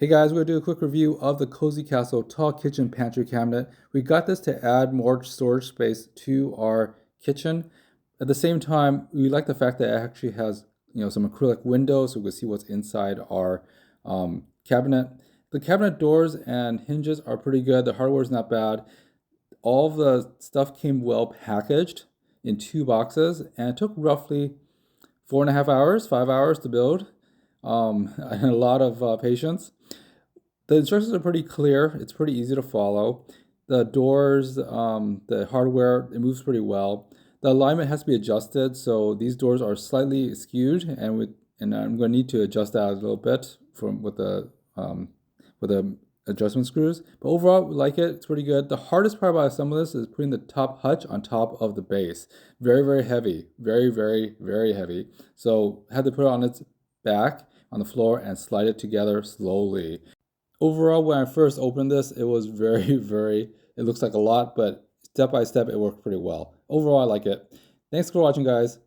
Hey guys, we're gonna do a quick review of the Cozy Castle Tall Kitchen Pantry Cabinet. We got this to add more storage space to our kitchen. At the same time, we like the fact that it actually has, some acrylic windows so we can see what's inside our cabinet. The cabinet doors and hinges are pretty good. The hardware is not bad. All of the stuff came well packaged in two boxes, and it took roughly 4.5 hours, 5 hours to build, and a lot of patience. The instructions are pretty clear. It's pretty easy to follow. The doors, the hardware, it moves pretty well. The alignment has to be adjusted, so these doors are slightly skewed, and I'm going to need to adjust that a little bit from with the adjustment screws. But overall, we like it. It's pretty good. The hardest part about assembling this is putting the top hutch on top of the base. Very, very heavy. Very, very, very heavy. So I had to put it on its back on the floor and slide it together slowly. Overall, when I first opened this, it was very, very, it looks like a lot, but step by step, it worked pretty well. Overall, I like it. Thanks for watching, guys.